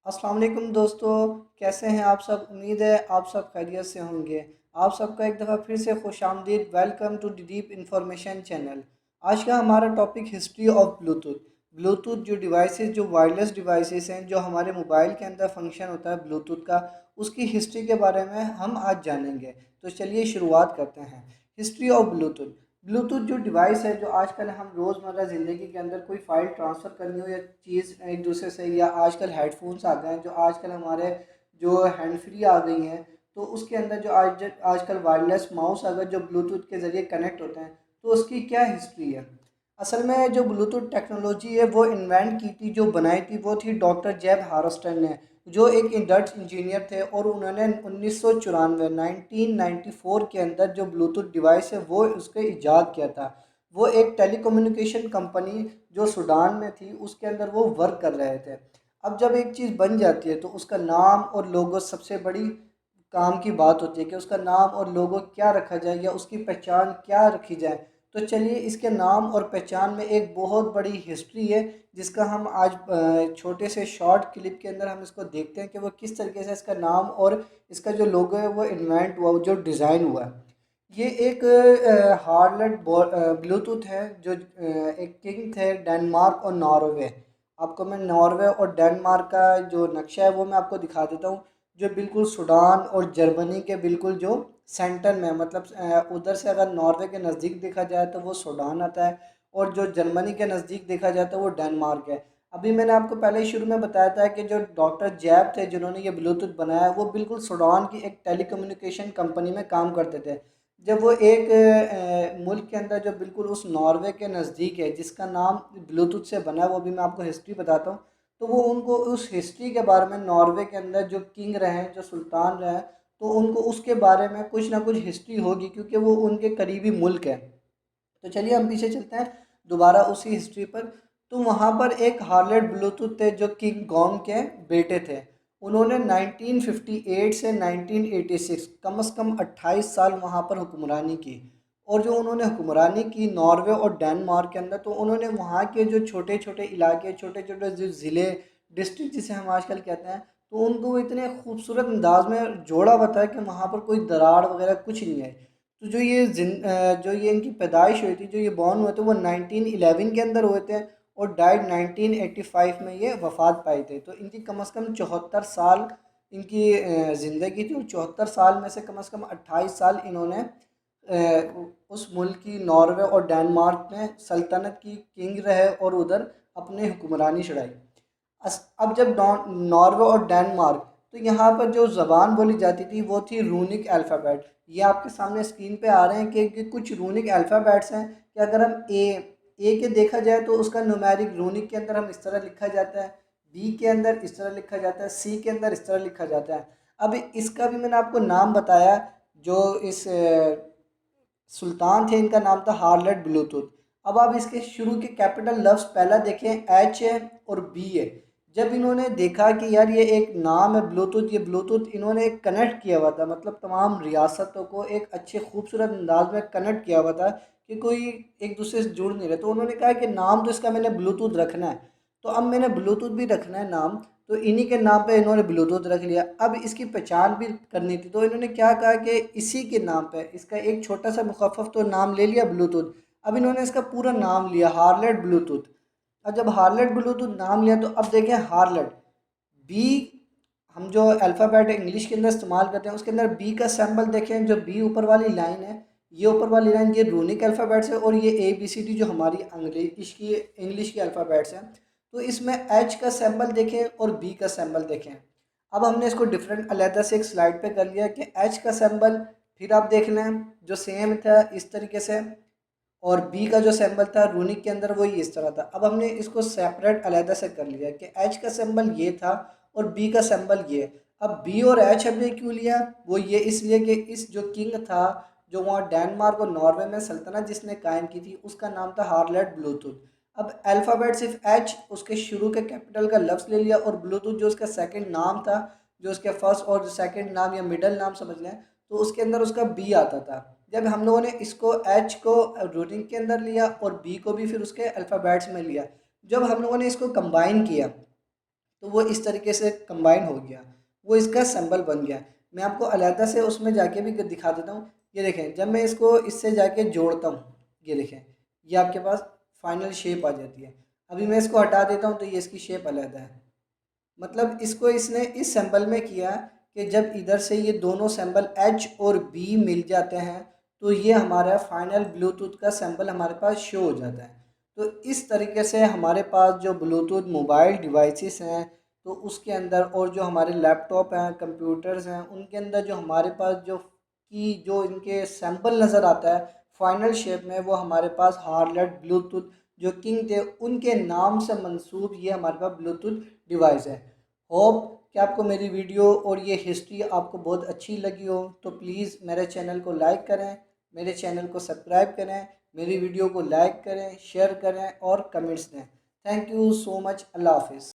अस्सलाम वालेकुम दोस्तों। कैसे हैं आप सब? उम्मीद है आप सब खैरियत से होंगे। आप सबका एक दफ़ा फिर से खुश आमदीद। Welcome to the deep information channel. आज का हमारा topic history of bluetooth. Bluetooth जो डिवाइसेस, जो वायरलेस डिवाइसेस हैं, जो हमारे मोबाइल के अंदर फंक्शन होता है ब्लूटूथ का, उसकी हिस्ट्री के बारे में हम आज जानेंगे। तो चलिए शुरुआत करते हैं। History of bluetooth. ब्लूटूथ जो डिवाइस है, जो आजकल हम रोज़मर्रा ज़िंदगी के अंदर कोई फ़ाइल ट्रांसफ़र करनी हो या चीज़ एक दूसरे से, या आजकल हेडफोन्स आ गए हैं जो आजकल हमारे जो हैंड फ्री आ गई हैं, तो उसके अंदर जो आजकल वायरलेस माउस अगर जो ब्लूटूथ के ज़रिए कनेक्ट होते हैं, तो उसकी क्या हिस्ट्री है। असल में जो ब्लूटूथ टेक्नोलॉजी है वो इन्वेंट की थी, जो बनाई थी वो थी डॉक्टर जेब हारस्टन ने, जो एक डच इंजीनियर थे। और उन्होंने 1994 1994 के अंदर जो ब्लूटूथ डिवाइस है वो उसके ईजाद किया था। वो एक टेलीकम्युनिकेशन कंपनी जो सूडान में थी उसके अंदर वो वर्क कर रहे थे। अब जब एक चीज़ बन जाती है तो उसका नाम और लोगो सबसे बड़ी काम की बात होती है कि उसका नाम और लोगो क्या रखा जाए या उसकी पहचान क्या रखी जाए। तो चलिए इसके नाम और पहचान में एक बहुत बड़ी हिस्ट्री है, जिसका हम आज छोटे से शॉर्ट क्लिप के अंदर हम इसको देखते हैं कि वो किस तरीके से इसका नाम और इसका जो लोगो है वो इन्वेंट हुआ, जो डिज़ाइन हुआ। ये एक हार्लट ब्लूटूथ है जो एक किंग थे डेनमार्क और नॉर्वे। आपको मैं नॉर्वे और डेनमार्क का जो नक्शा है वो मैं आपको दिखा देता हूँ, जो बिल्कुल सूडान और जर्मनी के बिल्कुल जो सेंटर में है। मतलब उधर से अगर नॉर्वे के नज़दीक देखा जाए तो वो सूडान आता है, और जो जर्मनी के नज़दीक देखा जाए तो वो डेनमार्क है। अभी मैंने आपको पहले ही शुरू में बताया था कि जो डॉक्टर जैब थे जिन्होंने ये ब्लूटूथ बनाया, वो बिल्कुल सूडान की एक टेलीकम्युनिकेशन कंपनी में काम करते थे। जब वो एक मुल्क के अंदर जो बिल्कुल उस नॉर्वे के नज़दीक है, जिसका नाम ब्लूटूथ से बना है, वो भी मैं आपको हिस्ट्री बताता हूँ। तो वो उनको उस हिस्ट्री के बारे में, नॉर्वे के अंदर जो किंग रहे हैं, जो सुल्तान रहे हैं, तो उनको उसके बारे में कुछ ना कुछ हिस्ट्री होगी, क्योंकि वो उनके करीबी मुल्क है। तो चलिए हम पीछे चलते हैं दोबारा उसी हिस्ट्री पर। तो वहाँ पर एक हार्लेट ब्लूटूथ थे जो किंग गॉन्ग के बेटे थे। उन्होंने 1958 से 1986 कम से कम 28 साल वहाँ पर हुक्मरानी की। और जो उन्होंने हुक्मरानी की नॉर्वे और डेनमार्क के अंदर, तो उन्होंने वहाँ के जो छोटे छोटे इलाके, छोटे छोटे जो ज़िले, डिस्ट्रिक्ट जिसे हम आजकल कहते हैं, तो उनको वो इतने खूबसूरत अंदाज में जोड़ा हुआ था कि वहाँ पर कोई दरार वगैरह कुछ नहीं है। तो जो ये इनकी पैदाइश हुई थी, जो ये बॉर्न हुए थे, वो 1911 के अंदर हुए थे, और डाइड 1985 में ये वफ़ात पाई थे। तो इनकी कम से कम 74 साल इनकी ज़िंदगी थी, और 74 साल में से कम 28 साल इन्होंने उस मुल्क की नॉर्वे और डेनमार्क में सल्तनत की किंग रहे और उधर अपनी हुक्मरानी चलाई। अब जब नॉर्वे और डेनमार्क, तो यहाँ पर जो ज़बान बोली जाती थी वो थी रूनिक अल्फ़ाबेट। ये आपके सामने स्क्रीन पे आ रहे हैं कि कुछ रूनिक अल्फ़ाबेट्स हैं कि अगर हम ए के देखा जाए तो उसका न्यूमेरिक रूनिक के अंदर हम इस तरह लिखा जाता है, बी के अंदर इस तरह लिखा जाता है, सी के अंदर इस तरह लिखा जाता है। अब इसका भी मैंने आपको नाम बताया। जो इस सुल्तान थे, इनका नाम था हार्लेट ब्लूटूथ। अब आप इसके शुरू के कैपिटल लफ्ज़ पहला देखें, एच है और बी है। जब इन्होंने देखा कि यार ये एक नाम है ब्लूटूथ, ये ब्लूटूथ इन्होंने एक कनेक्ट किया हुआ था, मतलब तमाम रियासतों को एक अच्छे खूबसूरत अंदाज में कनेक्ट किया हुआ था कि कोई एक दूसरे से जुड़ नहीं रहे। तो उन्होंने कहा कि नाम तो इसका मैंने ब्लूटूथ रखना है, तो अब मैंने ब्लूटूथ भी रखना है नाम। तो इन्हीं के नाम पे इन्होंने ब्लूटूथ रख लिया। अब इसकी पहचान भी करनी थी, तो इन्होंने क्या कहा कि इसी के नाम पे इसका एक छोटा सा मुखफ़्फ़ तो नाम ले लिया ब्लूटूथ। अब इन्होंने इसका पूरा नाम लिया हार्लेट ब्लूटूथ। अब जब हार्लेट ब्लूटूथ नाम लिया तो अब देखें हार्लेट बी, हम जो अल्फ़ाबेट इंग्लिश के अंदर इस्तेमाल करते हैं उसके अंदर बी का सिंबल देखें, जो बी ऊपर वाली लाइन है, ये ऊपर वाली लाइन ये रूनिक अल्फ़ाबेट्स है, और ये ए बी सी डी जो हमारी इंग्लिश की अल्फ़ाबेट्स हैं। तो इसमें एच का सिंबल देखें और बी का सिंबल देखें। अब हमने इसको डिफरेंट अलहदा से एक स्लाइड पे कर लिया कि एच का सिंबल, फिर आप देख लें जो सेम था इस तरीके से, और बी का जो सिंबल था रूनिक के अंदर वही इस तरह था। अब हमने इसको सेपरेट अलहदा से कर लिया कि एच का सिंबल ये था और बी का सिंबल ये। अब बी और एच हमने क्यों लिया, वो ये इसलिए कि इस जो किंग था, जो वहाँ डेनमार्क और नॉर्वे में सल्तनत जिसने कायम की थी, उसका नाम था हार्लेट ब्लूटूथ। अब अल्फ़ाबेट सिर्फ एच, उसके शुरू के कैपिटल का लफ्ज़ ले लिया, और ब्लूटूथ जो उसका सेकंड नाम था, जो उसके फर्स्ट और सेकंड नाम या मिडल नाम समझ लें, तो उसके अंदर उसका बी आता था। जब हम लोगों ने इसको एच को रूटिंग के अंदर लिया और बी को भी फिर उसके अल्फ़ाबेट्स में लिया, जब हम लोगों ने इसको कंबाइन किया, तो वो इस तरीके से कंबाइन हो गया, वो इसका सिंबल बन गया। मैं आपको अलहदा से उसमें जाके भी दिखा देता हूँ। ये देखें, जब मैं इसको इससे जाके जोड़ता हूँ, ये देखें, ये आपके पास फाइनल शेप आ जाती है। अभी मैं इसको हटा देता हूँ तो ये इसकी शेप अलहदा है। मतलब इसको इसने इस सिंबल में किया कि जब इधर से ये दोनों सिंबल एच और बी मिल जाते हैं तो ये हमारा फाइनल ब्लूटूथ का सिंबल हमारे पास शो हो जाता है। तो इस तरीके से हमारे पास जो ब्लूटूथ मोबाइल डिवाइसेस हैं, तो उसके अंदर और जो हमारे लैपटॉप हैं, कंप्यूटर्स हैं, उनके अंदर जो हमारे पास जो इनके सैंपल नज़र आता है फाइनल शेप में, वो हमारे पास हार्लट ब्लूटूथ जो किंग थे उनके नाम से मंसूब ये हमारे पास ब्लूटूथ डिवाइस है। होप कि आपको मेरी वीडियो और ये हिस्ट्री आपको बहुत अच्छी लगी हो, तो प्लीज़ मेरे चैनल को लाइक करें, मेरे चैनल को सब्सक्राइब करें, मेरी वीडियो को लाइक करें, शेयर करें और कमेंट्स दें। Thank you so much. अल्लाह हाफिज़।